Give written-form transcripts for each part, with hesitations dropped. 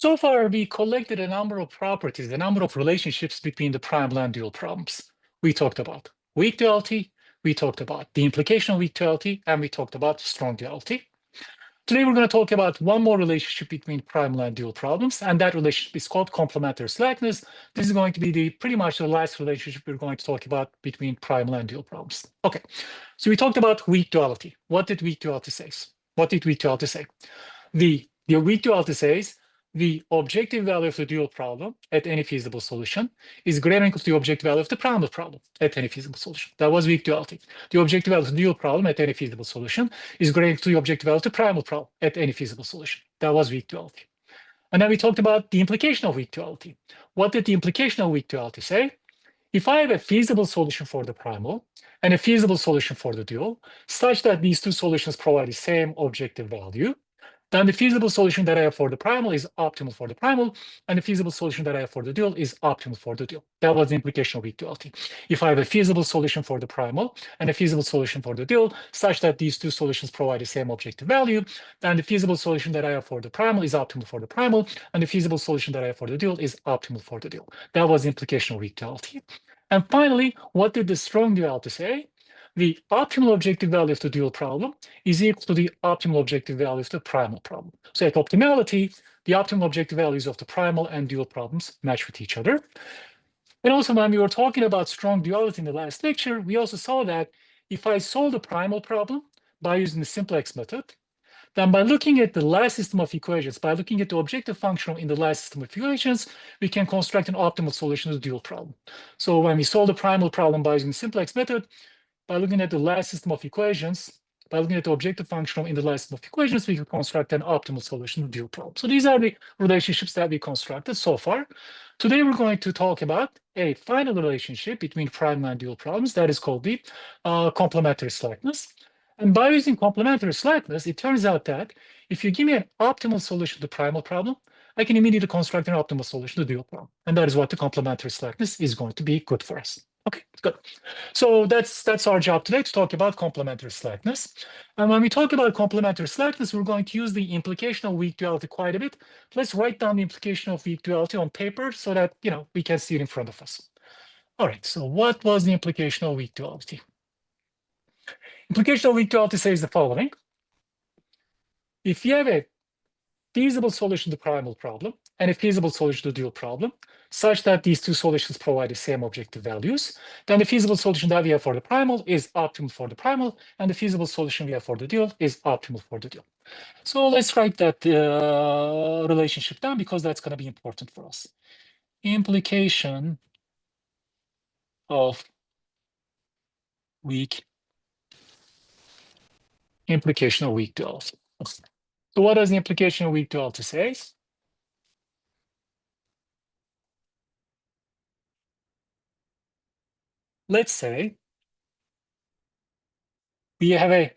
So far, we collected a number of properties, a number of relationships between the primal and dual problems. We talked about weak duality, we talked about the implication of weak duality, and we talked about strong duality. Today, we're going to talk about one more relationship between primal and dual problems, and that relationship is called complementary slackness. This is going to be pretty much the last relationship we're going to talk about between primal and dual problems. Okay, so we talked about weak duality. What did weak duality say? What did weak duality say? The weak duality says the objective value of the dual problem at any feasible solution is greater than equal to the objective value of the primal problem at any feasible solution. That was weak duality. The objective value of the dual problem at any feasible solution is greater than equal to the objective value of the primal problem at any feasible solution. That was weak duality. And then we talked about the implication of weak duality. What did the implication of weak duality say? If I have a feasible solution for the primal and a feasible solution for the dual, such that these two solutions provide the same objective value, then the feasible solution that I have for the primal is optimal for the primal, and the feasible solution that I have for the dual is optimal for the dual. That was the implication of weak duality. If I have a feasible solution for the primal and a feasible solution for the dual, such that these two solutions provide the same objective value, then the feasible solution that I have for the primal is optimal for the primal, and the feasible solution that I have for the dual is optimal for the dual. That was the implication of weak duality. And finally, what did the strong duality say? The optimal objective value of the dual problem is equal to the optimal objective value of the primal problem. So at optimality, the optimal objective values of the primal and dual problems match with each other. And also, when we were talking about strong duality in the last lecture, we also saw that if I solve the primal problem by using the simplex method, then by looking at the last system of equations, by looking at the objective function in the last system of equations, we can construct an optimal solution to the dual problem. So when we solve the primal problem by using the simplex method, by looking at the last system of equations, by looking at the objective function in the last system of equations, we can construct an optimal solution to the dual problem. So these are the relationships that we constructed so far. Today, we're going to talk about a final relationship between primal and dual problems that is called the complementary slackness. And by using complementary slackness, it turns out that if you give me an optimal solution to the primal problem, I can immediately construct an optimal solution to the dual problem. And that is what the complementary slackness is going to be good for us. Okay, good. So that's our job today, to talk about complementary slackness. And when we talk about complementary slackness, we're going to use the implication of weak duality quite a bit. Let's write down the implication of weak duality on paper so that we can see it in front of us. All right, so what was the implication of weak duality? Implication of weak duality says the following. If you have a feasible solution to the primal problem and a feasible solution to the dual problem, such that these two solutions provide the same objective values, then the feasible solution that we have for the primal is optimal for the primal, and the feasible solution we have for the dual is optimal for the dual. So let's write that relationship down, because that's going to be important for us. Implication of weak duality. So what does the implication of weak duality say? Let's say we have a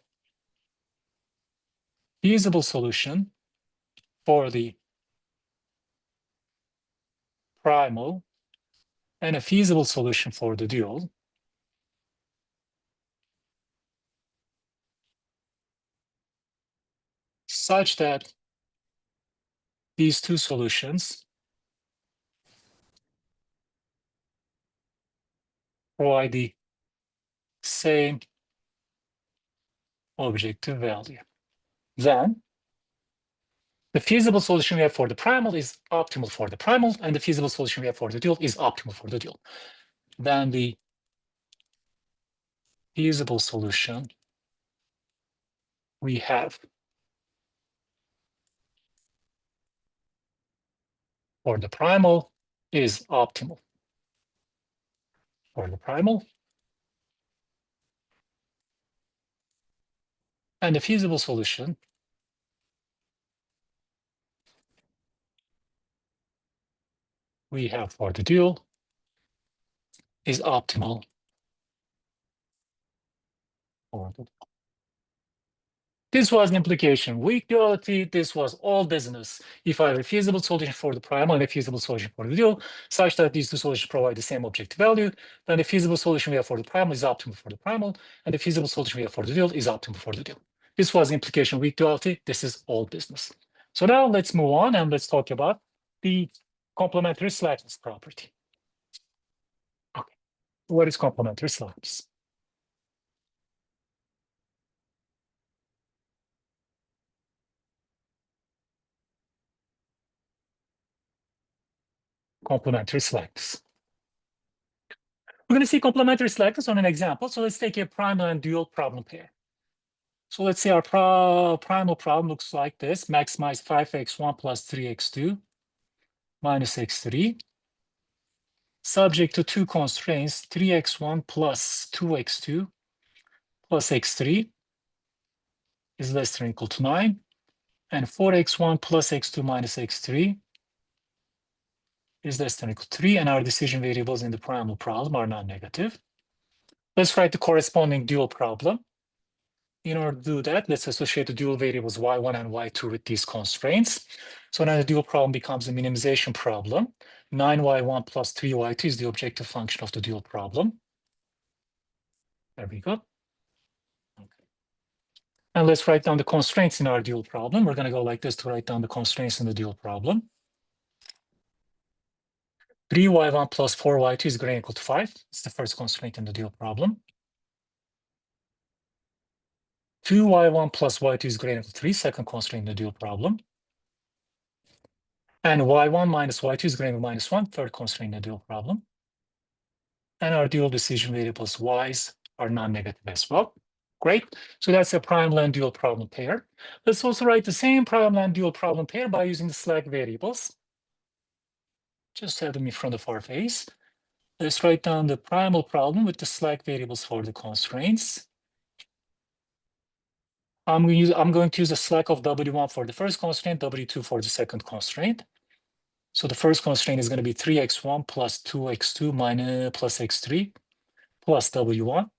feasible solution for the primal and a feasible solution for the dual, such that these two solutions provide the same objective value. Then the feasible solution we have for the primal is optimal for the primal, and the feasible solution we have for the dual is optimal for the dual. Then the feasible solution we have for the primal is optimal for the primal, and the feasible solution we have for the dual is optimal for the dual. This was the implication. Weak duality, this was all business. If I have a feasible solution for the primal and a feasible solution for the dual, such that these two solutions provide the same objective value, then the feasible solution we have for the primal is optimal for the primal, and the feasible solution we have for the dual is optimal for the dual. This was the implication of weak duality. This is all business. So now let's move on and let's talk about the complementary slackness property. Okay, what is complementary slackness? Complementary slackness. We're going to see complementary slackness on an example. So let's take a primal and dual problem pair. So let's say our primal problem looks like this: maximize 5x1 plus 3x2 minus x3, subject to two constraints: 3x1 plus 2x2 plus x3 is less than or equal to 9, and 4x1 plus x2 minus x3 is less than or equal to 3, and our decision variables in the primal problem are non-negative. Let's write the corresponding dual problem. In order to do that, let's associate the dual variables y1 and y2 with these constraints. So now the dual problem becomes a minimization problem. 9y1 plus 3y2 is the objective function of the dual problem. There we go. Okay. And let's write down the constraints in our dual problem. We're going to go like this to write down the constraints in the dual problem. 3y1 plus 4y2 is greater than or equal to 5. It's the first constraint in the dual problem. 2y1 plus y2 is greater than or equal to 3, second constraint in the dual problem. And y1 minus y2 is greater than minus 1, third constraint in the dual problem. And our dual decision variables y's are non-negative as well. Great. So that's a primal and dual problem pair. Let's also write the same primal and dual problem pair by using the slack variables. Just have them in front of our face. Let's write down the primal problem with the slack variables for the constraints. I'm going to use a slack of W1 for the first constraint, W2 for the second constraint. So the first constraint is going to be 3x1 plus 2x2 minus plus x3 plus W1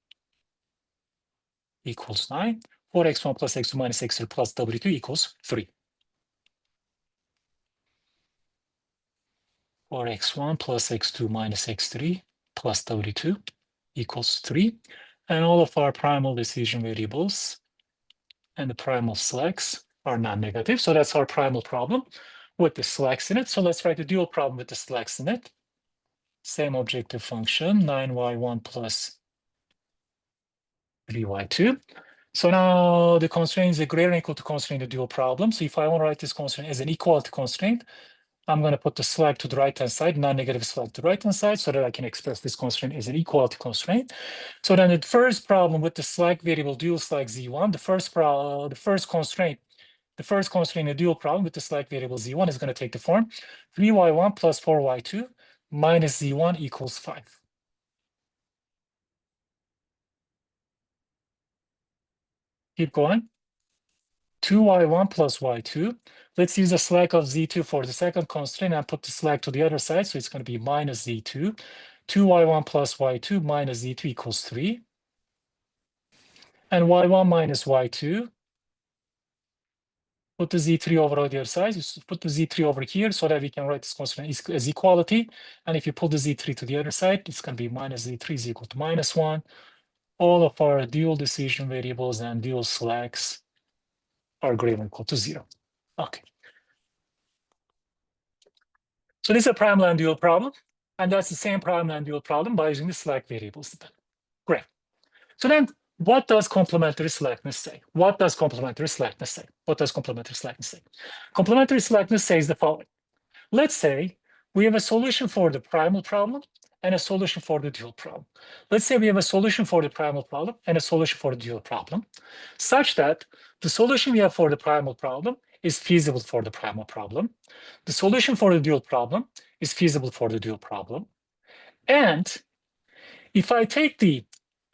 equals 9. 4x1 plus x2 minus x3 plus W2 equals 3. 4x1 plus x2 minus x3 plus W2 equals 3. And all of our primal decision variables and the primal slacks are non-negative. So that's our primal problem with the slacks in it. So let's write the dual problem with the slacks in it. Same objective function, 9y1 plus 3y2. So now the constraint is greater than or equal to constraint of the dual problem. So if I want to write this constraint as an equality constraint, I'm going to put the slack to the right-hand side, non-negative slack to the right-hand side, so that I can express this constraint as an equality constraint. So then the first problem with the slack variable dual slack z1, the first constraint in the dual problem with the slack variable z1 is going to take the form 3y1 plus 4y2 minus z1 equals 5. Keep going. 2y1 plus y2. Let's use a slack of z2 for the second constraint and put the slack to the other side. So it's going to be minus z2. 2y1 plus y2 minus z2 equals 3. And y1 minus y2. Put the z3 over on the other side. Just put the z3 over here so that we can write this constraint as equality. And if you pull the z3 to the other side, it's going to be minus z3 is equal to minus 1. All of our dual decision variables and dual slacks are greater than or equal to 0. Okay. So this is a primal and dual problem, and that's the same primal and dual problem by using the slack variables. Great. So then, what does complementary slackness say? What does complementary slackness say? What does complementary slackness say? Complementary slackness says the following. Let's say we have a solution for the primal problem and a solution for the dual problem. Let's say we have a solution for the primal problem and a solution for the dual problem, such that the solution we have for the primal problem is feasible for the primal problem. The solution for the dual problem is feasible for the dual problem. And if I take the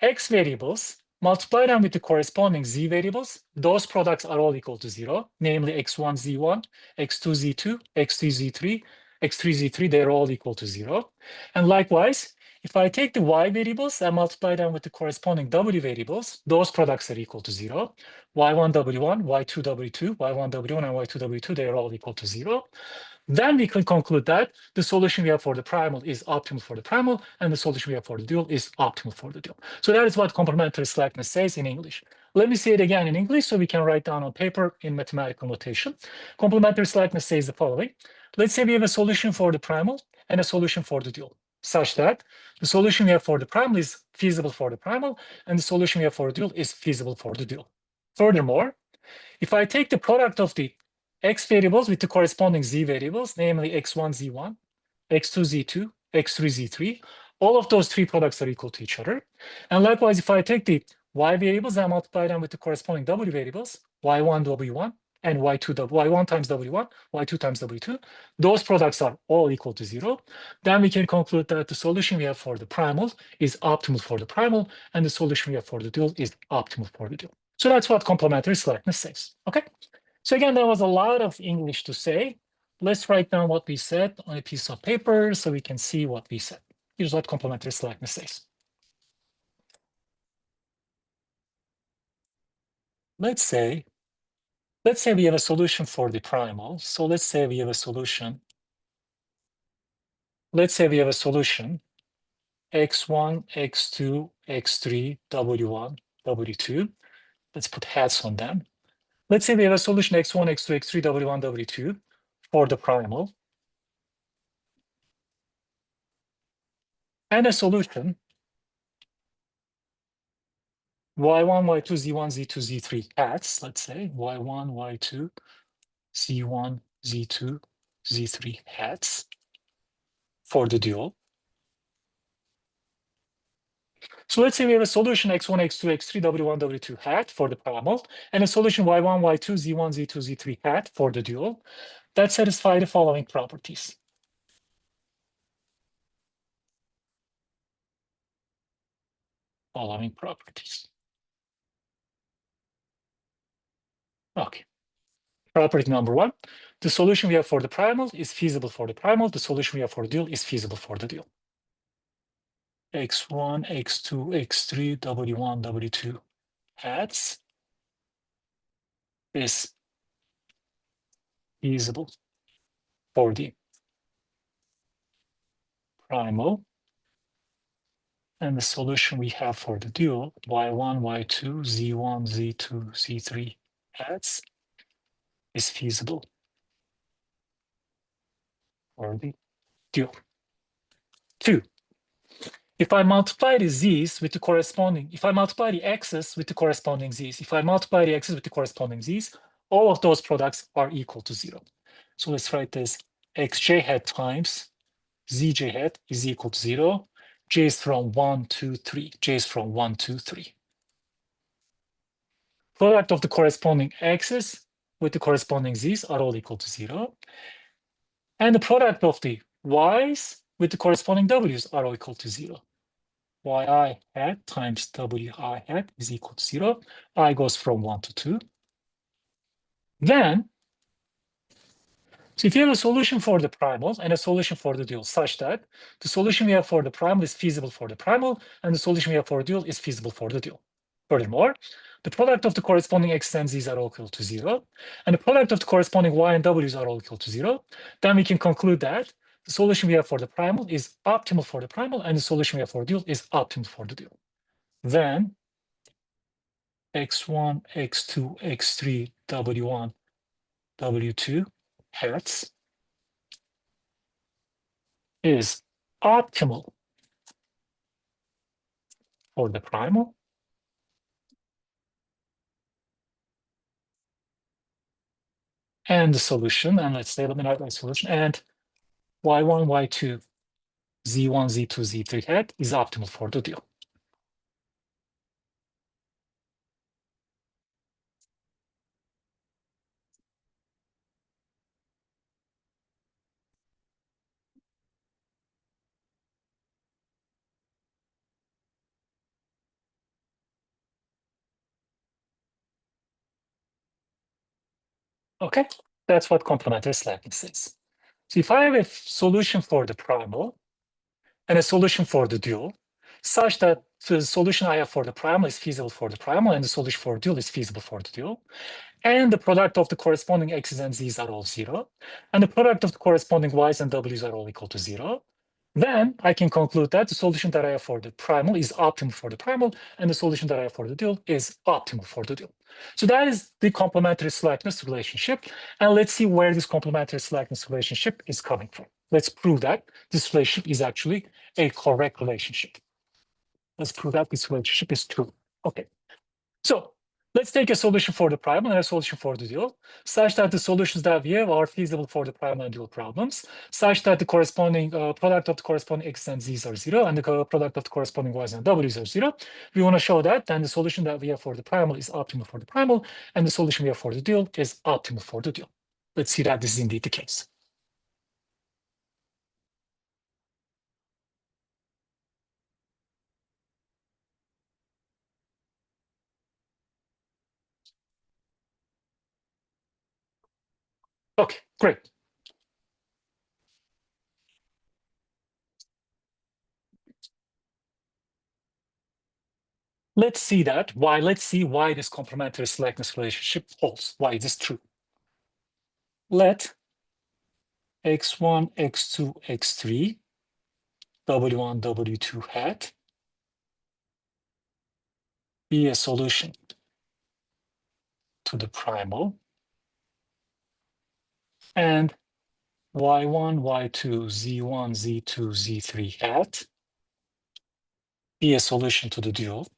x variables, multiply them with the corresponding z variables, those products are all equal to 0, namely x1, z1, x2, z2, x3, z3, x3, z3, they're all equal to 0. And likewise, if I take the y variables and multiply them with the corresponding w variables, those products are equal to 0. y1, w1, y2, w2, y1, w1, and y2, w2, they are all equal to 0. Then we can conclude that the solution we have for the primal is optimal for the primal, and the solution we have for the dual is optimal for the dual. So that is what complementary slackness says in English. Let me say it again in English so we can write down on paper in mathematical notation. Complementary slackness says the following. let's say we have a solution for the primal and a solution for the dual, such that the solution we have for the primal is feasible for the primal, and the solution we have for the dual is feasible for the dual. Furthermore, if I take the product of the x variables with the corresponding z variables, namely x1, z1, x2, z2, x3, z3, all of those three products are equal to each other. And likewise, if I take the y variables and multiply them with the corresponding w variables, y1, w1, and y2, y1 times w1, y2 times w2, those products are all equal to 0. Then we can conclude that the solution we have for the primal is optimal for the primal, and the solution we have for the dual is optimal for the dual. So that's what complementary slackness says. Okay. So again, there was a lot of English to say. Let's write down what we said on a piece of paper so we can see what we said. Here's what complementary slackness says. Let's say we have a solution for the primal. So let's say we have a solution. Let's say we have a solution x1, x2, x3, w1, w2. Let's put hats on them. Let's say we have a solution x1, x2, x3, w1, w2 for the primal, and a solution y1, y2, z1, z2, z3 hats, let's say y1, y2, z1, z2, z3 hats for the dual. So let's say we have a solution x1, x2, x3, w1, w2 hat for the primal, and a solution y1, y2, z1, z2, z3 hat for the dual that satisfy the following properties. Following properties. Okay. Property number one, the solution we have for the primal is feasible for the primal. The solution we have for the dual is feasible for the dual. x1, x2, x3, w1, w2 hats is feasible for the primal. And the solution we have for the dual, y1, y2, z1, z2, z3 hats is feasible for the dual. 2. If I multiply the z's with the corresponding, if I multiply the x's with the corresponding z's, if I multiply the x's with the corresponding z's, all of those products are equal to 0. So let's write this xj hat times zj hat is equal to 0. J is from 1, 2, 3. J is from 1, 2, 3. Product of the corresponding x's with the corresponding z's are all equal to 0. And the product of the y's with the corresponding w's are all equal to 0. yi hat times wi hat is equal to 0. I goes from 1 to 2. Then, so if you have a solution for the primal and a solution for the dual such that the solution we have for the primal is feasible for the primal and the solution we have for the dual is feasible for the dual. Furthermore, the product of the corresponding x and z's are all equal to 0, and the product of the corresponding y and w's are all equal to 0, then we can conclude that the solution we have for the primal is optimal for the primal, and the solution we have for the dual is optimal for the dual. Then x1, x2, x3, w1, w2 hats is optimal for the primal and the solution, and let's say eliminate my solution, and y1, y2, z1, z2, z3 hat is optimal for the dual. Okay, that's what complementary slackness is. So if I have a solution for the primal and a solution for the dual, such that the solution I have for the primal is feasible for the primal and the solution for the dual is feasible for the dual, and the product of the corresponding x's and z's are all 0, and the product of the corresponding y's and w's are all equal to 0, then I can conclude that the solution that I have for the primal is optimal for the primal, and the solution that I have for the dual is optimal for the dual. So that is the complementary slackness relationship. And let's see where this complementary slackness relationship is coming from. Let's prove that this relationship is actually a correct relationship. Let's prove that this relationship is true. Okay. So let's take a solution for the primal and a solution for the dual, such that the solutions that we have are feasible for the primal and dual problems, such that the corresponding product of the corresponding x and z's are 0, and the product of the corresponding y's and w's are 0. We want to show that then the solution that we have for the primal is optimal for the primal, and the solution we have for the dual is optimal for the dual. Let's see that this is indeed the case. Okay, great. Let's see that. Why? Let's see why this complementary slackness relationship holds. Why is this true? Let x1, x2, x3, w1, w2 hat be a solution to the primal, and y1, y2, z1, z2, z3 hat be a solution to the dual.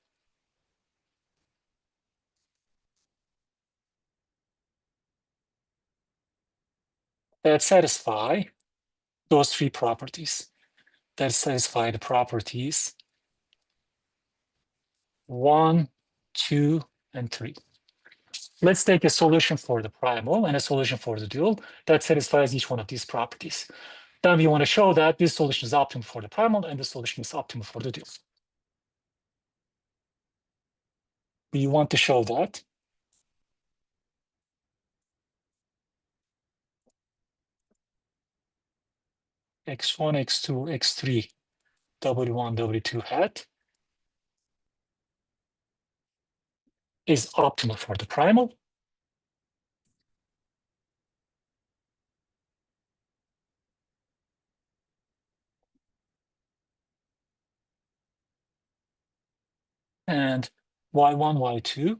That satisfy those three properties. That satisfy the properties 1, 2, and 3. Let's take a solution for the primal and a solution for the dual that satisfies each one of these properties. Then we want to show that this solution is optimal for the primal and the solution is optimal for the dual. We want to show that x1, x2, x3, w1, w2 hat is optimal for the primal, and y1, y2,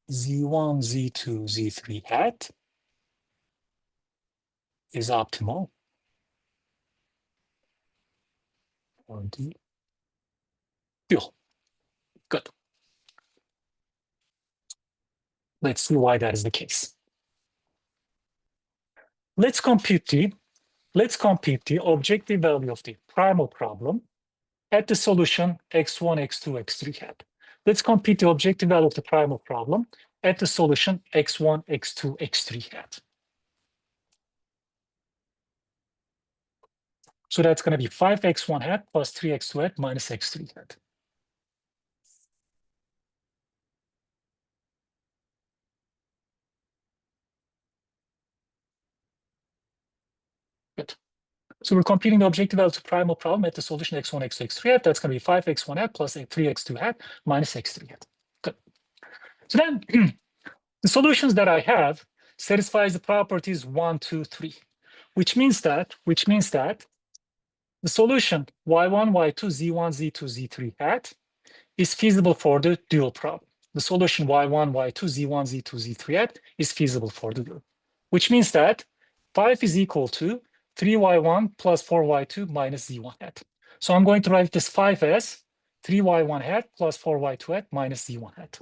z1, z2, z3 hat is optimal for the dual. Good. Let's see why that is the case. Let's compute the objective value of the primal problem at the solution x1, x2, x3 hat. Let's compute the objective value of the primal problem at the solution x1, x2, x3 hat. So that's going to be 5x1 hat plus 3x2 hat minus x3 hat. Good. So we're computing the objective value of the primal problem at the solution x1, x2, x3 hat. That's going to be 5x1 hat plus 3x2 hat minus x3 hat. Good. So then the solutions that I have satisfies the properties 1, 2, 3, which means that the solution y1, y2, z1, z2, z3 hat is feasible for the dual problem. The solution y1, y2, z1, z2, z3 hat is feasible for the dual, which means that 5 is equal to 3y1 plus 4y2 minus z1 hat. So I'm going to write this 5 as 3y1 hat plus 4y2 hat minus z1 hat.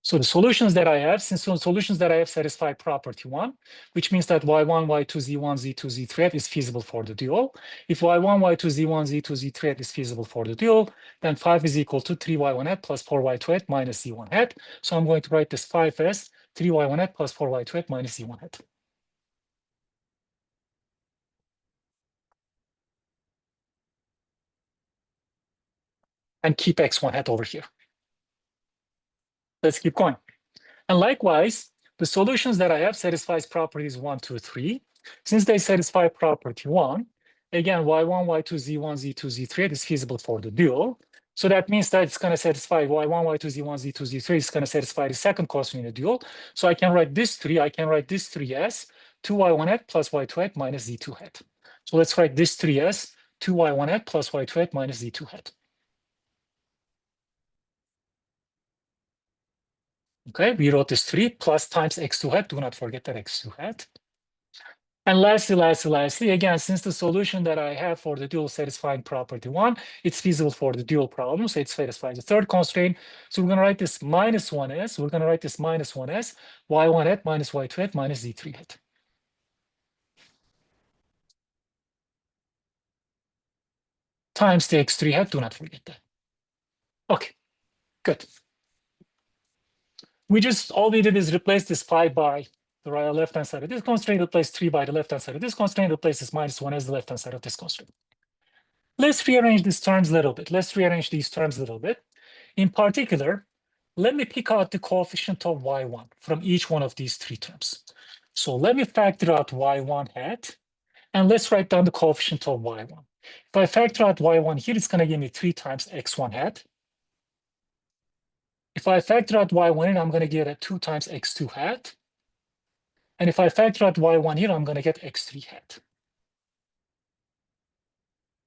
So the solutions that I have, since the solutions that I have satisfy property 1, which means that y1, y2, z1, z2, z3 is feasible for the dual. If y1, y2, z1, z2, z3 is feasible for the dual, then 5 is equal to 3y1 hat plus 4y2 hat minus z1 hat. So I'm going to write this 5 as 3y1 hat plus 4y2 hat minus z1 hat. And keep x1 hat over here. Let's keep going. And likewise, the solutions that I have satisfies properties 1, 2, 3. Since they satisfy property 1, again, y1, y2, z1, z2, z3 is feasible for the dual. So that means that it's going to satisfy y1, y2, z1, z2, z3 is going to satisfy the second constraint in the dual. So I can write this 3, I can write this 3 as 2y1 hat plus y2 hat minus z2 hat. So let's write this tree as 2y1 hat plus y2 hat minus z2 hat. Okay, we wrote this 3 plus times x2 hat. Do not forget that x2 hat. And lastly, again, since the solution that I have for the dual satisfying property 1, it's feasible for the dual problem, so it satisfies the third constraint. So we're going to write this minus 1 as, y1 hat minus y2 hat minus z3 hat. Times the x3 hat, do not forget that. Okay, good. All we did is replace this 5 by the left-hand side of this constraint, replace 3 by the left-hand side of this constraint, replace this minus 1 as the left-hand side of this constraint. Let's rearrange these terms a little bit. In particular, let me pick out the coefficient of y1 from each one of these 3 terms. So let me factor out y1 hat, and let's write down the coefficient of y1. If I factor out y1 here, it's going to give me 3 times x1 hat. If I factor out y1 in, I'm going to get a 2 times x2 hat. And if I factor out y1 here, I'm going to get x3 hat.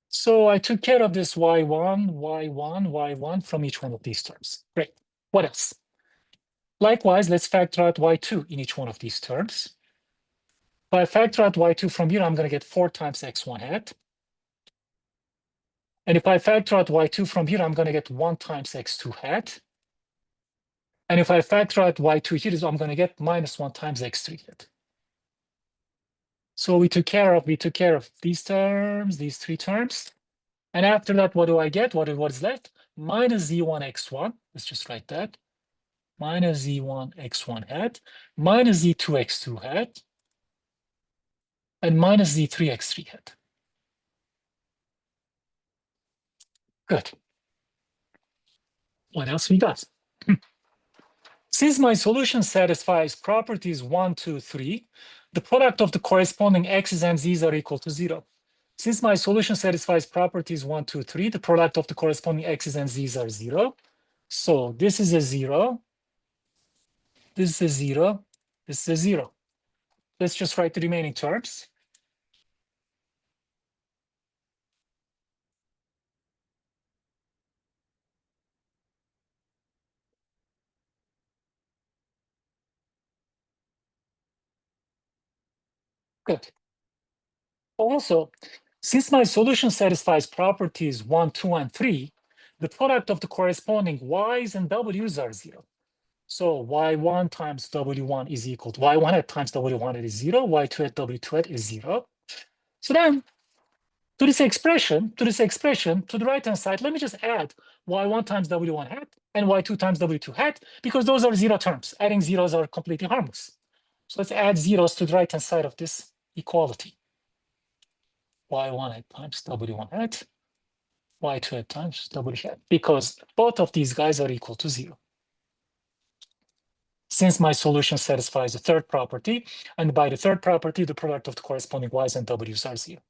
So I took care of this y1 from each one of these terms. Great. What else? Likewise, let's factor out y2 in each one of these terms. If I factor out y2 from here, I'm going to get 4 times x1 hat. And if I factor out y2 from here, I'm going to get 1 times x2 hat. And if I factor out y2 here, I'm going to get minus 1 times x3 hat. So we took care of these terms, these 3 terms. And after that, what do I get? What is left? Minus z1 x1. Let's just write that. Minus z1 x1 hat, minus z2 x2 hat, and minus z3 x3 hat. Good. What else we got? Since my solution satisfies properties 1, 2, 3, the product of the corresponding x's and z's are equal to 0. Since my solution satisfies properties 1, 2, 3, the product of the corresponding x's and z's are 0. So this is a 0. This is a 0. This is a 0. Let's just write the remaining terms. Good. Also, since my solution satisfies properties 1, 2, and 3, the product of the corresponding y's and w's are 0. So y1 times w1 is equal to y1 hat times w1 is 0, y2 hat w2 hat is 0. So then to this expression, to the right-hand side, let me just add y1 times w1 hat and y2 times w2 hat, because those are 0 terms. Adding zeros are completely harmless. So let's add zeros to the right-hand side of this equality. y1 hat times w1 hat, y2 hat times w hat, because both of these guys are equal to 0. Since my solution satisfies the third property, and by the third property, the product of the corresponding y's and w's are 0.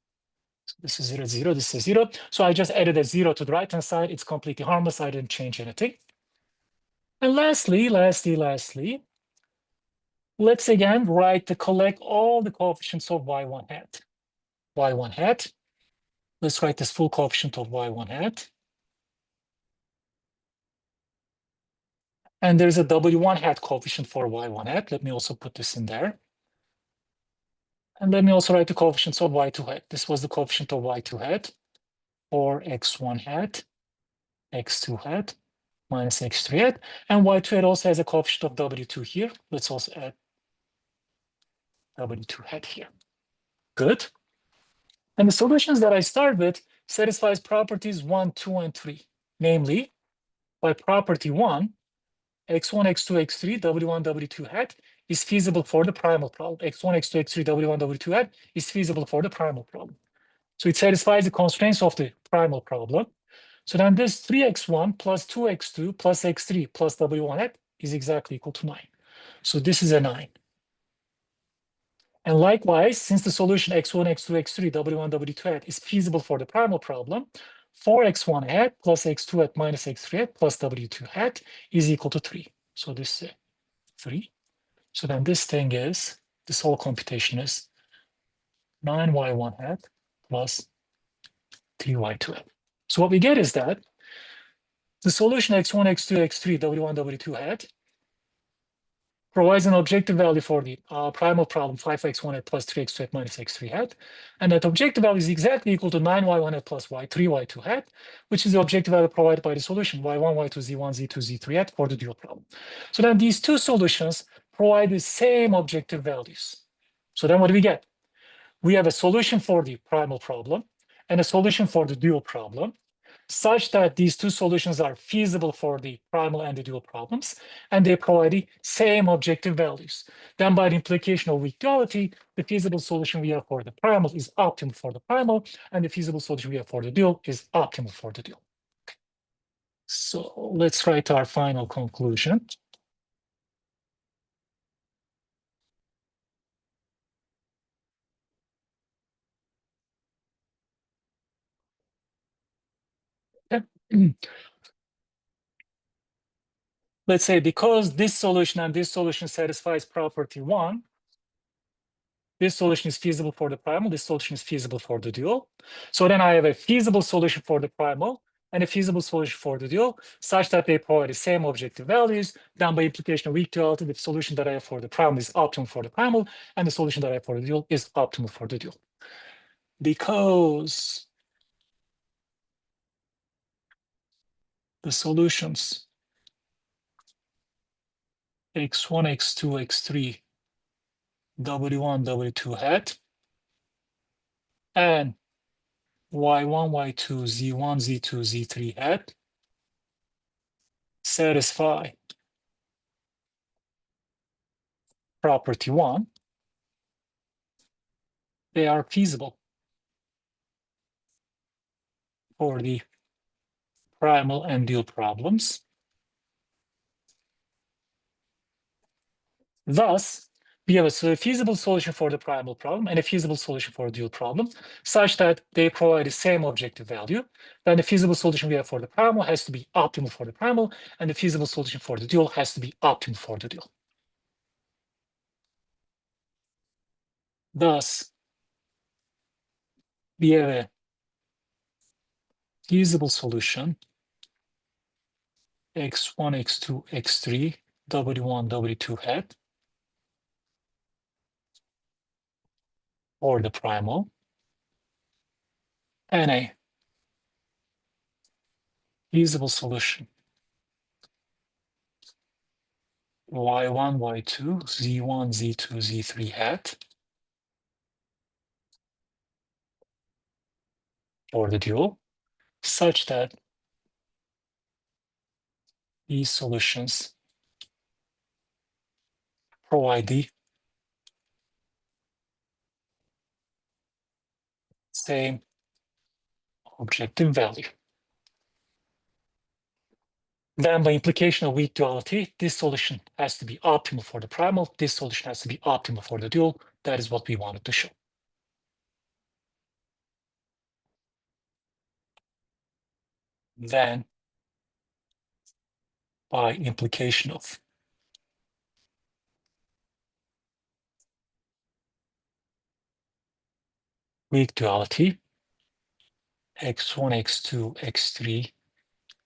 So this is 0, 0, this is 0. So I just added a 0 to the right-hand side. It's completely harmless. I didn't change anything. And lastly, let's again collect all the coefficients of y1 hat. y1 hat. Let's write this full coefficient of y1 hat. And there's a w1 hat coefficient for y1 hat. Let me also put this in there. And let me also write the coefficients of y2 hat. This was the coefficient of y2 hat for x1 hat, x2 hat, minus x3 hat. And y2 hat also has a coefficient of w2 here. Let's also add w2 hat here. Good. And the solutions that I start with satisfies properties 1, 2, and 3. Namely, by property 1, x1, x2, x3, w1, w2 hat is feasible for the primal problem. x1, x2, x3, w1, w2 hat is feasible for the primal problem. So it satisfies the constraints of the primal problem. So then this 3x1 plus 2x2 plus x3 plus w1 hat is exactly equal to 9. So this is a 9. And likewise, since the solution x1, x2, x3, w1, w2 hat is feasible for the primal problem, 4x1 hat plus x2 hat minus x3 hat plus w2 hat is equal to 3. So this is 3. So then this thing is this whole computation is 9y1 hat plus 3y2 hat. So what we get is that the solution x1, x2, x3, w1, w2 hat provides an objective value for the primal problem 5x1 hat plus 3x2 hat minus x3 hat. And that objective value is exactly equal to 9y1 hat plus 3y2 hat, which is the objective value provided by the solution y1, y2, z1, z2, z3 hat for the dual problem. So then these two solutions provide the same objective values. So then what do we get? We have a solution for the primal problem and a solution for the dual problem, such that these two solutions are feasible for the primal and the dual problems, and they provide the same objective values. Then by the implication of weak duality, the feasible solution we have for the primal is optimal for the primal, and the feasible solution we have for the dual is optimal for the dual. So let's write our final conclusion. Let's say because this solution and this solution satisfies property 1, this solution is feasible for the primal, this solution is feasible for the dual. So then I have a feasible solution for the primal and a feasible solution for the dual, such that they provide the same objective values. Then by implication of weak duality, the solution that I have for the primal is optimal for the primal, and the solution that I have for the dual is optimal for the dual. Because the solutions x1, x2, x3, w1, w2 hat, and y1, y2, z1, z2, z3 hat satisfy property 1, they are feasible for the primal and dual problems. Thus, we have a feasible solution for the primal problem and a feasible solution for the dual problem, such that they provide the same objective value. Then the feasible solution we have for the primal has to be optimal for the primal, and the feasible solution for the dual has to be optimal for the dual. Thus, we have a feasible solution x1, x2, x3, w1, w2 hat for the primal, and a feasible solution y1, y2, z1, z2, z3 hat for the dual, such that these solutions provide the same objective value. Then by implication of weak duality, this solution has to be optimal for the primal, this solution has to be optimal for the dual. That is what we wanted to show. Then by implication of weak duality, x1, x2, x3,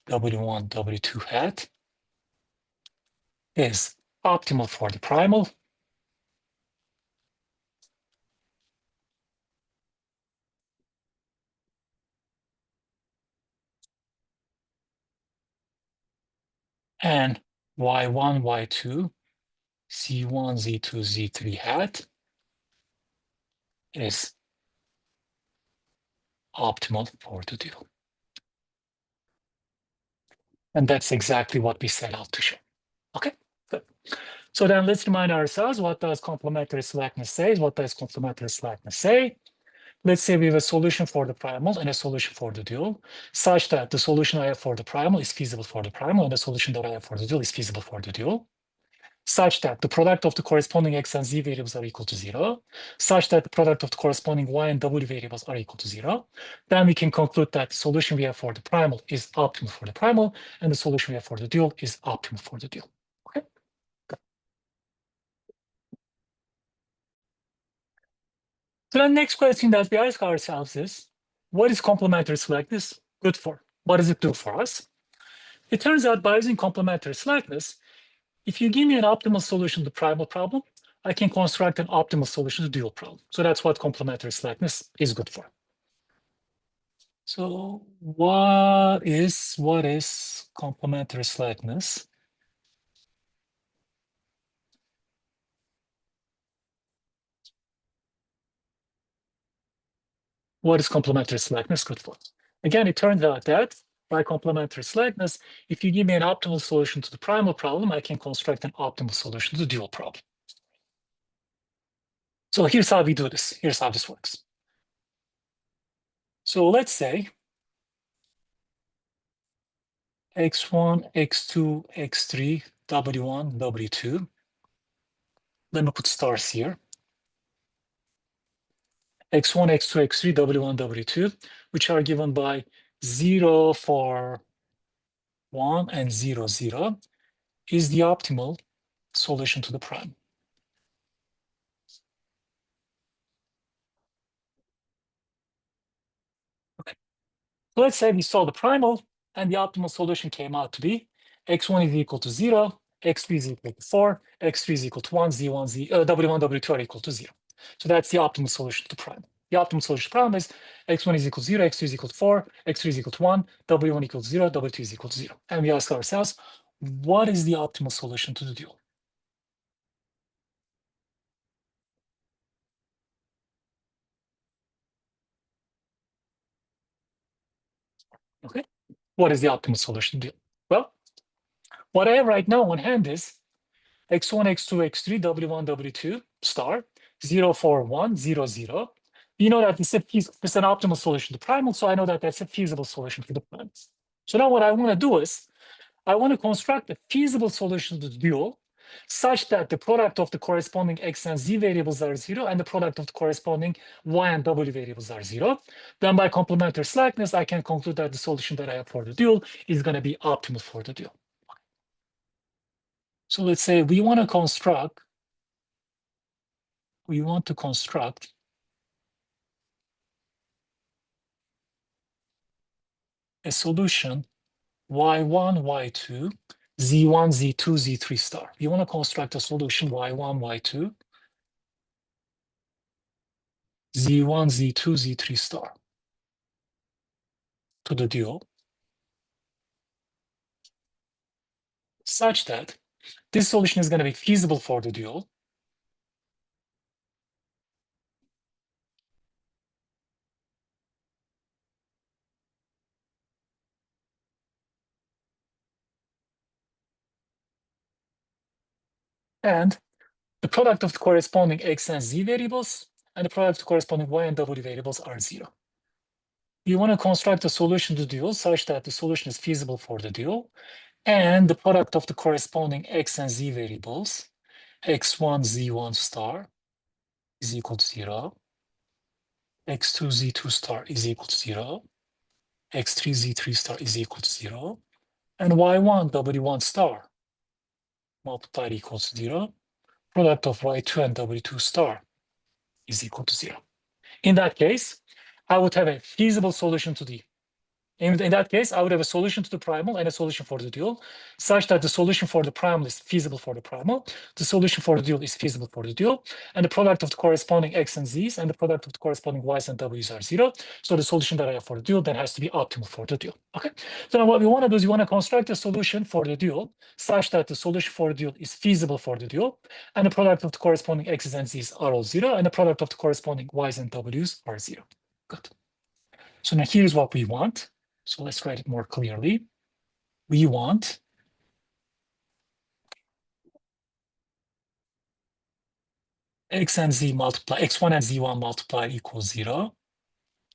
w1, w2 hat is optimal for the primal and y1, y2, z1, z2, z3 hat is optimal for the dual. And that's exactly what we set out to show. Okay, good. So then let's remind ourselves, what does complementary slackness say? What does complementary slackness say? Let's say we have a solution for the primal and a solution for the dual, such that the solution I have for the primal is feasible for the primal, and the solution that I have for the dual is feasible for the dual, such that the product of the corresponding x and z variables are equal to 0, such that the product of the corresponding y and w variables are equal to 0. Then we can conclude that the solution we have for the primal is optimal for the primal, and the solution we have for the dual is optimal for the dual. Okay. So the next question that we ask ourselves is, what is complementary slackness good for? What does it do for us? It turns out by using complementary slackness, if you give me an optimal solution to the primal problem, I can construct an optimal solution to the dual problem. So that's what complementary slackness is good for. So what is complementary slackness? What is complementary slackness good for? Again, it turns out that by complementary slackness, if you give me an optimal solution to the primal problem, I can construct an optimal solution to the dual problem. So here's how we do this. Here's how this works. So let's say x1, x2, x3, w1, w2. Let me put stars here. x1, x2, x3, w1, w2, which are given by 0 for 1 and 0, 0, is the optimal solution to the prime. Okay. So let's say we solve the primal, and the optimal solution came out to be x1 is equal to 0, x3 is equal to 4, x3 is equal to 1, z1, w1, w2 are equal to 0. So that's the optimal solution to the prime. The optimal solution to the prime is x1 is equal to 0, x2 is equal to 4, x3 is equal to 1, w1 equals 0, w2 is equal to 0. And we ask ourselves, what is the optimal solution to the dual? Okay, what is the optimal solution to the dual? Well, what I have right now on hand is x1, x2, x3, w1, w2, star, 0, 4, 1, 0, 0. You know that it's an optimal solution to primal, so I know that that's a feasible solution for the primal. So now what I want to do is, I want to construct a feasible solution to the dual such that the product of the corresponding x and z variables are 0, and the product of the corresponding y and w variables are 0. Then by complementary slackness, I can conclude that the solution that I have for the dual is going to be optimal for the dual. So let's say we want to construct a solution y1, y2, z1, z2, z3 star. We want to construct a solution y1, y2, z1, z2, z3 star to the dual, such that this solution is going to be feasible for the dual, and the product of the corresponding x and z variables and the product of the corresponding y and w variables are 0. You want to construct a solution to the dual such that the solution is feasible for the dual, and the product of the corresponding x and z variables, x1, z1 star, is equal to 0, x2, z2 star is equal to 0, x3, z3 star is equal to 0, and y1, w1 star multiplied equals 0. Product of y2 and w2 star is equal to 0. In that case, I would have a feasible solution to the in that case, I would have a solution to the primal and a solution for the dual, such that the solution for the primal is feasible for the primal, the solution for the dual is feasible for the dual, and the product of the corresponding x and z's and the product of the corresponding y's and w's are 0. So the solution that I have for the dual then has to be optimal for the dual. Okay. So now what we want to do is we want to construct a solution for the dual such that the solution for the dual is feasible for the dual, and the product of the corresponding x's and z's are all 0, and the product of the corresponding y's and w's are 0. Good. So now here's what we want. So let's write it more clearly. We want x and z multiply, x1 and z1 multiplied equals 0,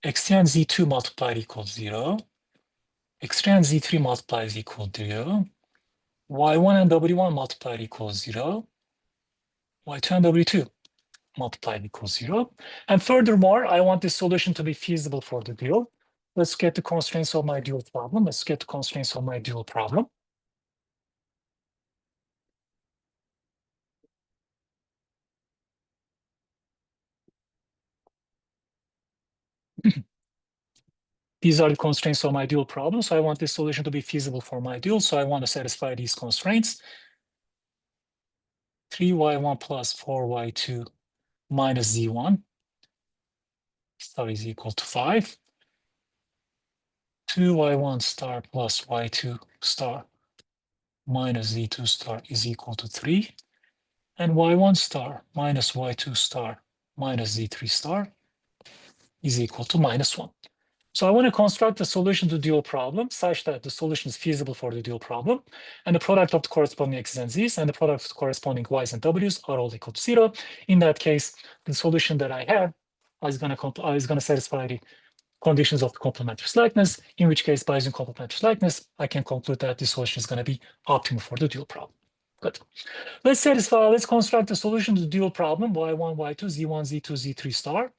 x2 and z2 multiplied equals 0, x3 and z3 multiplied is equal to 0, y1 and w1 multiplied equals 0, y2 and w2 multiplied equals 0. And furthermore, I want this solution to be feasible for the dual. Let's get the constraints of my dual problem. Let's get the constraints of my dual problem. These are the constraints of my dual problem. So I want this solution to be feasible for my dual. So I want to satisfy these constraints. 3y1 plus 4y2 minus z1 star is equal to 5. 2y1 star plus y2 star minus z2 star is equal to 3. And y1 star minus y2 star minus z3 star is equal to minus 1. So I want to construct a solution to the dual problem such that the solution is feasible for the dual problem, and the product of the corresponding x's and z's and the product of the corresponding y's and w's are all equal to 0. In that case, the solution that I have is going to satisfy the conditions of the complementary slackness, in which case, by using complementary slackness, I can conclude that the solution is going to be optimal for the dual problem. Good. Let's construct a solution to the dual problem, y1, y2, z1, z2, z3 star,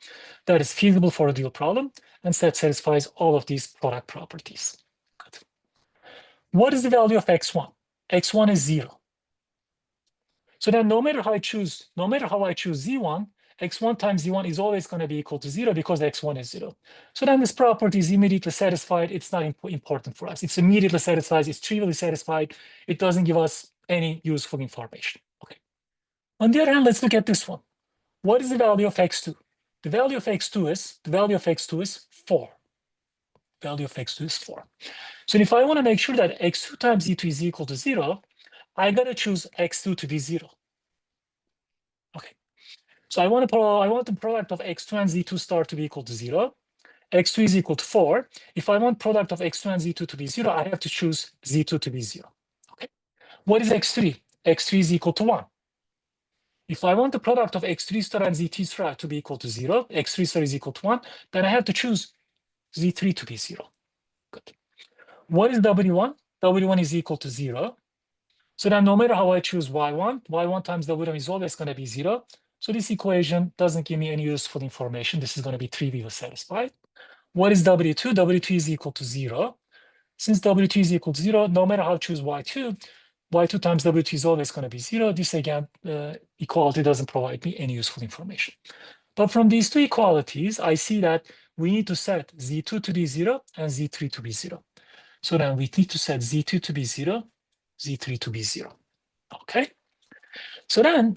that is feasible for a dual problem, and that satisfies all of these product properties. Good. What is the value of x1? X1 is 0. So then no matter how I choose z1, x1 times z1 is always going to be equal to 0 because x1 is 0. So then this property is immediately satisfied. It's not important for us. It's immediately satisfied. It's trivially satisfied. It doesn't give us any useful information. Okay. On the other hand, let's look at this one. What is the value of x2? The value of x2 is 4. Value of x2 is 4. So if I want to make sure that x2 times z2 is equal to 0, I got to choose x2 to be 0. Okay. So I want the product of x2 and z2 star to be equal to 0. x2 is equal to 4. If I want product of x2 and z2 to be 0, I have to choose z2 to be 0. Okay. What is x3? x3 is equal to 1. If I want the product of x3 star and z3 star to be equal to 0, x3 star is equal to 1, then I have to choose z3 to be 0. Good. What is w1? w1 is equal to 0. So then no matter how I choose y1 times w1 is always going to be 0. So this equation doesn't give me any useful information. This is going to be trivially satisfied. What is w2? w2 is equal to 0. Since w2 is equal to 0, no matter how I choose y2 times w2 is always going to be 0. This, again, equality doesn't provide me any useful information. But from these two equalities, I see that we need to set z2 to be 0 and z3 to be 0. So then we need to set z2 to be 0, z3 to be 0. Okay? So then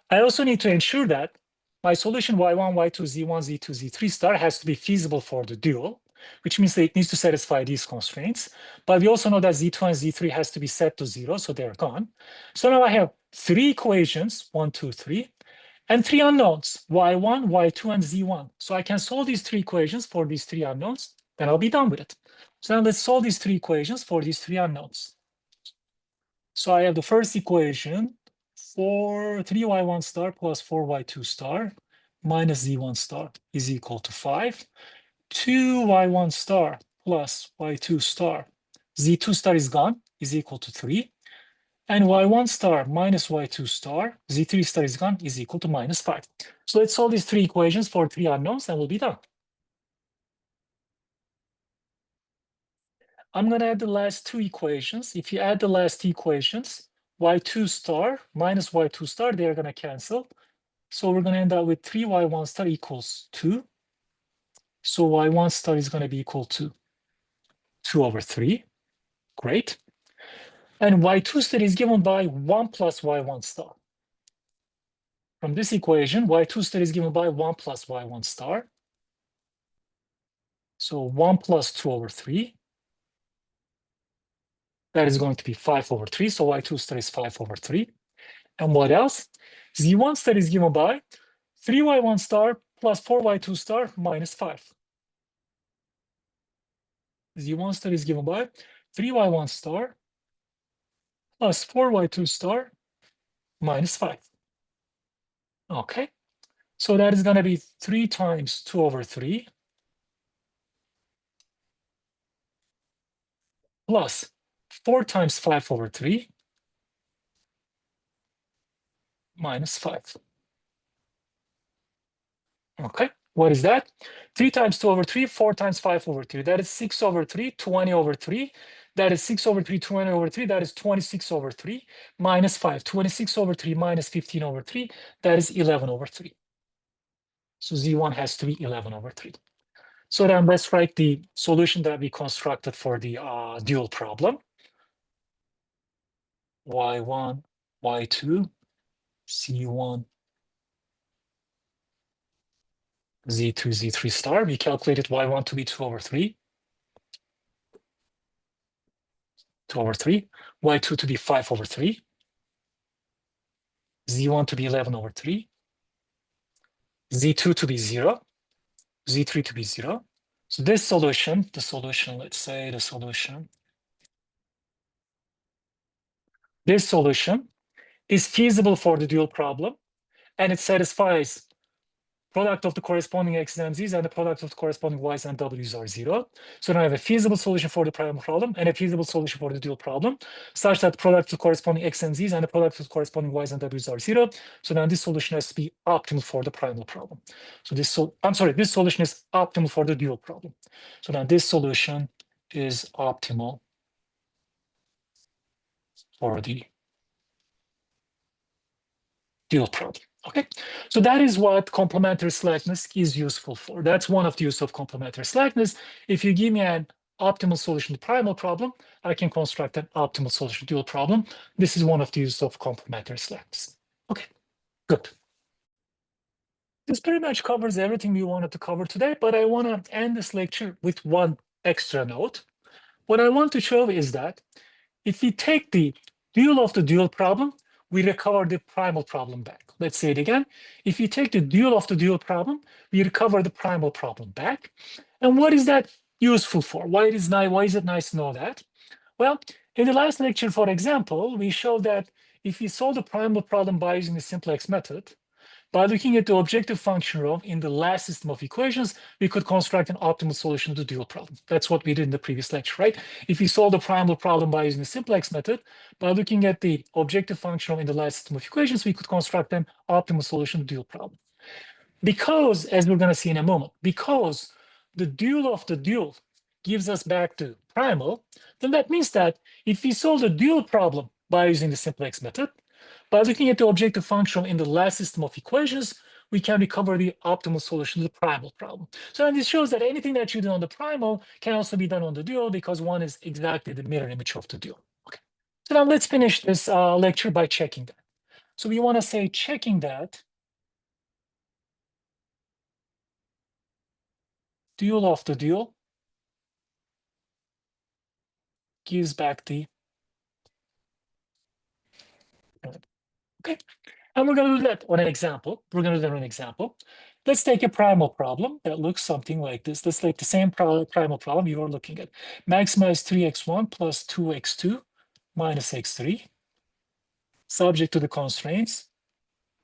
I also need to ensure that my solution y1, y2, z1, z2, z3 star has to be feasible for the dual, which means that it needs to satisfy these constraints. But we also know that z2 and z3 has to be set to 0, so they're gone. So now I have 3 equations, 1, 2, 3, and 3 unknowns, y1, y2, and z1. So I can solve these 3 equations for these 3 unknowns, then I'll be done with it. So now let's solve these 3 equations for these 3 unknowns. So I have the first equation, 3y1 star plus 4y2 star minus z1 star is equal to 5. 2y1 star plus y2 star, z2 star is gone, is equal to 3. And y1 star minus y2 star, z3 star is gone, is equal to minus 5. So let's solve these 3 equations for 3 unknowns and we'll be done. I'm going to add the last 2 equations. If you add the last equations, y2 star minus y2 star, they're going to cancel. So we're going to end up with 3y1 star equals 2. So y1 star is going to be equal to 2 over 3. Great. And y2 star is given by 1 plus y1 star. From this equation, y2 star is given by 1 plus y1 star. So 1 plus 2 over 3. That is going to be 5 over 3. So y2 star is 5 over 3. And what else? z1 star is given by 3y1 star plus 4y2 star minus 5. z1 star is given by 3y1 star plus 4y2 star minus 5. Okay, so that is going to be 3 times 2 over 3 plus 4 times 5 over 3 minus 5. Okay, what is that? 3 times 2 over 3, 4 times 5 over 3. That is 6 over 3, 20 over 3. That is 6 over 3, 20 over 3. That is 26 over 3 minus 5. 26 over 3 minus 15 over 3. That is 11 over 3. So Z1 has to be 11 over 3. So then let's write the solution that we constructed for the dual problem. Y1, Y2, Z1, Z2, Z3 star. We calculated Y1 to be 2 over 3. 2 over 3. Y2 to be 5 over 3. Z1 to be 11 over 3. Z2 to be 0. Z3 to be 0. So this solution, let's say the solution, this solution is feasible for the dual problem, and it satisfies product of the corresponding x's and z's and the product of the corresponding y's and w's are 0. So now I have a feasible solution for the primal problem and a feasible solution for the dual problem, such that the product of the corresponding x's and z's and the product of the corresponding y's and w's are 0. So now this solution has to be optimal for the primal problem. So this solution is optimal for the dual problem. So now this solution is optimal for the dual problem. Okay, so that is what complementary slackness is useful for. That's one of the use of complementary slackness. If you give me an optimal solution to primal problem, I can construct an optimal solution to dual problem. This is one of the use of complementary slackness. Okay, good. This pretty much covers everything we wanted to cover today, but I want to end this lecture with one extra note. What I want to show is that if we take the dual of the dual problem, we recover the primal problem back. Let's say it again. If you take the dual of the dual problem, we recover the primal problem back. And what is that useful for? Why is it nice to know that? Well, in the last lecture, for example, we showed that if we solve the primal problem by using the simplex method, by looking at the objective function row in the last system of equations, we could construct an optimal solution to the dual problem. That's what we did in the previous lecture, right? If we solve the primal problem by using the simplex method, by looking at the objective function row in the last system of equations, we could construct an optimal solution to the dual problem. Because, as we're going to see in a moment, because the dual of the dual gives us back to primal, then that means that if we solve the dual problem by using the simplex method, by looking at the objective function in the last system of equations, we can recover the optimal solution to the primal problem. So this shows that anything that you do on the primal can also be done on the dual because one is exactly the mirror image of the dual. Okay. So now let's finish this lecture by checking that. So we want to say checking that dual of the dual gives back the okay. And we're going to do that on an example. Let's take a primal problem that looks something like this. Let's take the same primal problem you are looking at. Maximize 3x1 plus 2x2 minus x3. Subject to the constraints.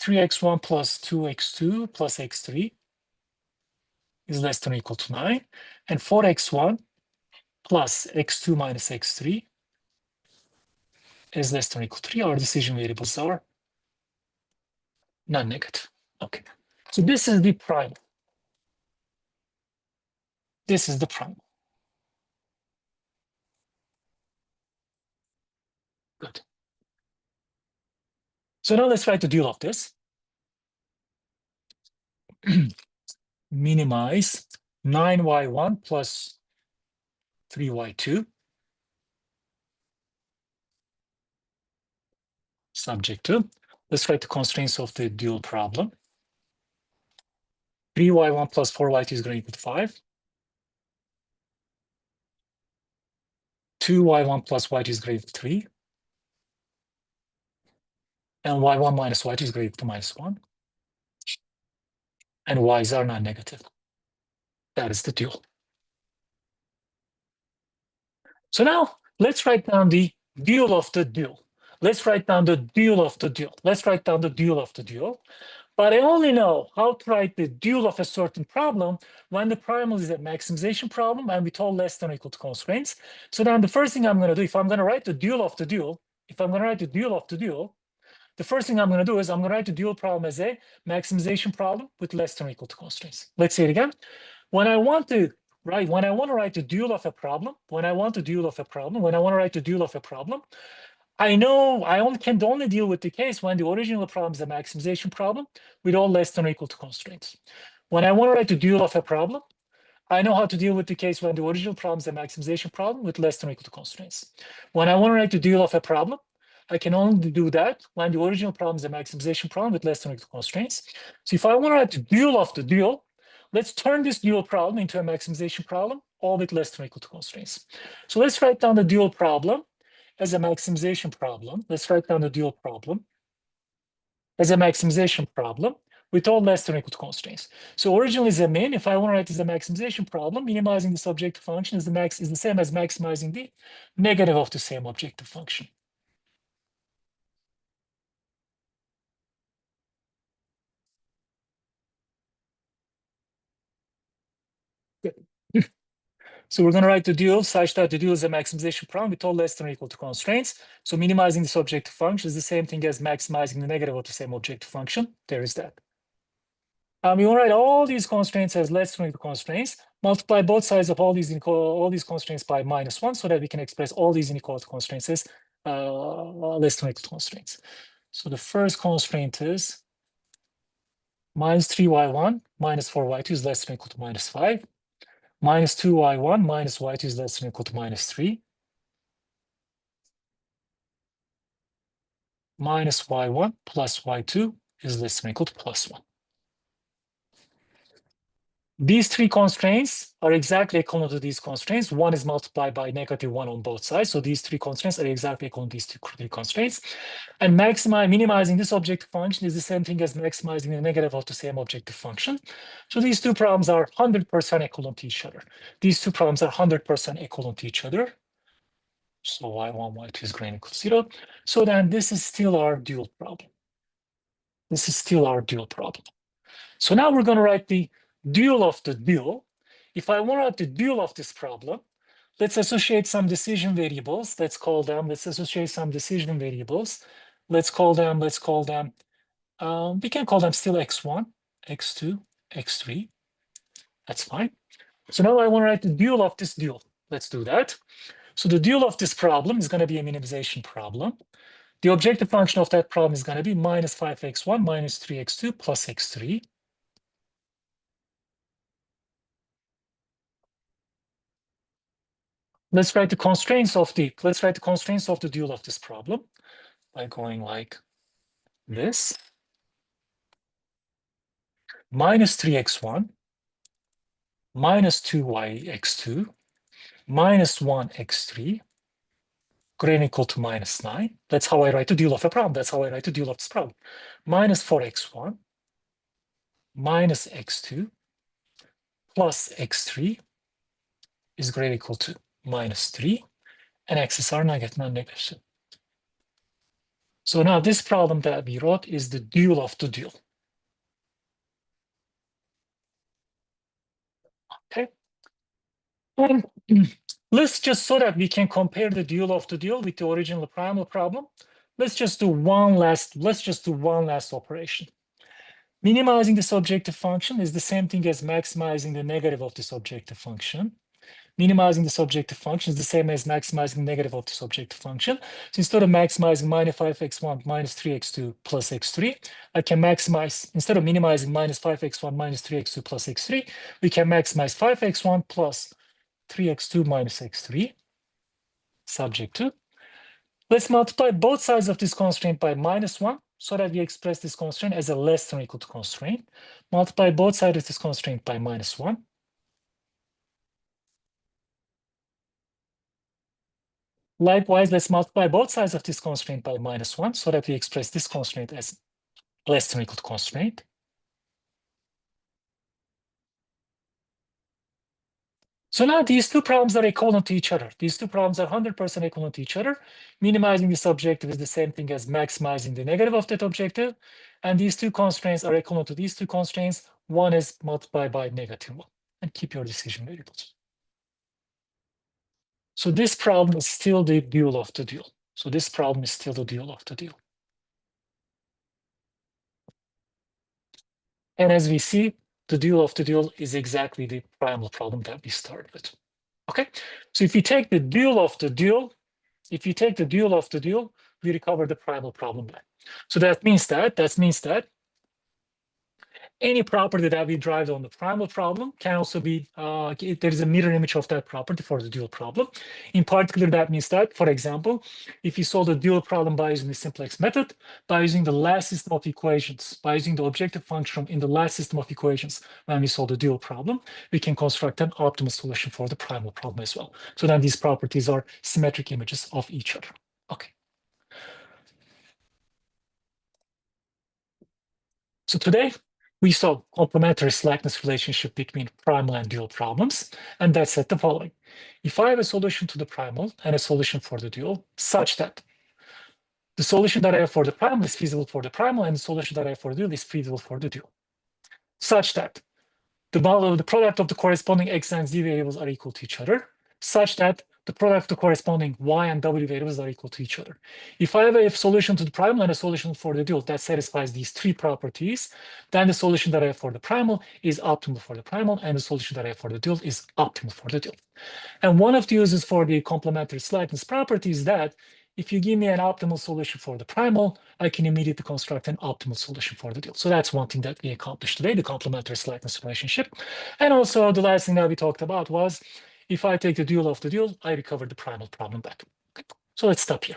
3x1 plus 2x2 plus x3 is less than or equal to 9. And 4x1 plus x2 minus x3 is less than or equal to 3. Our decision variables are non-negative. Okay. So this is the primal. This is the primal. Good. So now let's try to deal of this. Minimize 9y1 plus 3y2 subject to, let's write the constraints of the dual problem. 3y1 plus 4y2 is going to equal to 5. 2y1 plus y2 is greater than 3. And y1 minus y2 is greater than minus 1. And y's are non-negative. That is the dual. So now let's write down the dual of the dual. Let's write down the dual of the dual. Let's write down the dual of the dual. But I only know how to write the dual of a certain problem when the primal is a maximization problem and we told less than or equal to constraints. So then the first thing I'm going to do, if I'm going to write the dual of the dual, the first thing I'm going to do is I'm going to write the dual problem as a maximization problem with less than or equal to constraints. Let's say it again. When I want to write the dual of a problem, I know I can only deal with the case when the original problem is a maximization problem with all less than or equal to constraints. When I want to write the dual of a problem, I know how to deal with the case when the original problem is a maximization problem with less than or equal to constraints. When I want to write the dual of a problem, I can only do that when the original problem is a maximization problem with less than or equal to constraints. So if I want to write the dual of the dual, let's turn this dual problem into a maximization problem, all with less than or equal to constraints. So let's write down the dual problem as a maximization problem. Let's write down the dual problem as a maximization problem with all less than or equal to constraints. So originally is a min. If I want to write it as a maximization problem, minimizing this objective function is the same as maximizing the negative of the same objective function. So we're going to write the dual such that the dual is a maximization problem with all less than or equal to constraints. So minimizing this objective function is the same thing as maximizing the negative of the same objective function. There is that. We want to write all these constraints as less than or equal to constraints, multiply both sides of all these constraints by -1 so that we can express all these inequality constraints as less than or equal to constraints. So the first constraint is -3y1 minus 4y2 is less than or equal to -5. -2y1 minus y2 is less than or equal to -3. Minus y1 plus y2 is less than or equal to +1. These three constraints are exactly equivalent to these constraints. One is multiplied by -1 on both sides. So these three constraints are exactly equivalent to these three constraints. And minimizing this objective function is the same thing as maximizing the negative of the same objective function. So these two problems are 100% equivalent to each other. These two problems are 100% equivalent to each other. So y1, y2 is greater than or equal to 0. So then this is still our dual problem. This is still our dual problem. So now we're going to write the dual of the dual. If I want to write the dual of this problem, let's associate some decision variables. Let's associate some decision variables. We can call them still x1, x2, x3. That's fine. So now I want to write the dual of this dual. Let's do that. So the dual of this problem is going to be a minimization problem. The objective function of that problem is going to be -5x1 minus 3x2 plus x3. Let's write the constraints of the dual of this problem by going like this. -3x1 minus 2yx2 minus 1x3 greater than or equal to -9. That's how I write the dual of a problem. That's how I write the dual of this problem. -4x1 minus x2 plus x3 is greater than or equal to -3, and x's are non-negative. So now this problem that we wrote is the dual of the dual. Okay. And let's just, so that we can compare the dual of the dual with the original primal problem, let's just do one last operation. Minimizing this objective function is the same thing as maximizing the negative of this objective function. Minimizing this objective function is the same as maximizing the negative of this objective function. So instead of maximizing -5x1 minus 3x2 plus x3, I can maximize, instead of minimizing -5x1 minus 3x2 plus x3, we can maximize 5x1 plus 3x2 minus x3, subject to. Let's multiply both sides of this constraint by -1, so that we express this constraint as a less than or equal to constraint. Multiply both sides of this constraint by -1. Likewise, let's multiply both sides of this constraint by -1, so that we express this constraint as less than or equal to constraint. So now these two problems are equivalent to each other. These two problems are 100% equivalent to each other. Minimizing this objective is the same thing as maximizing the negative of that objective. And these two constraints are equivalent to these two constraints. One is multiplied by -1. And keep your decision variables. So this problem is still the dual of the dual. So this problem is still the dual of the dual. And as we see, the dual of the dual is exactly the primal problem that we started with. Okay, so if you take the dual of the dual, we recover the primal problem back. So that means that Any property that we derived on the primal problem can also be, there is a mirror image of that property for the dual problem. In particular, that means that, for example, if you solve the dual problem by using the simplex method, by using the last system of equations, by using the objective function in the last system of equations, when we solve the dual problem, we can construct an optimal solution for the primal problem as well. So then these properties are symmetric images of each other. Okay. So today, we saw complementary slackness relationship between primal and dual problems, and that said the following. If I have a solution to the primal and a solution for the dual, such that the solution that I have for the primal is feasible for the primal, and the solution that I have for the dual is feasible for the dual, such that the product of the corresponding x and z variables are equal to each other, such that the product of the corresponding y and w variables are equal to each other. If I have a solution to the primal and a solution for the dual that satisfies these three properties, then the solution that I have for the primal is optimal for the primal, and the solution that I have for the dual is optimal for the dual. And one of the uses for the complementary slackness property is that if you give me an optimal solution for the primal, I can immediately construct an optimal solution for the dual. So that's one thing that we accomplished today, the complementary slackness relationship. And also the last thing that we talked about was, if I take the dual of the dual, I recover the primal problem back. Okay. So let's stop here.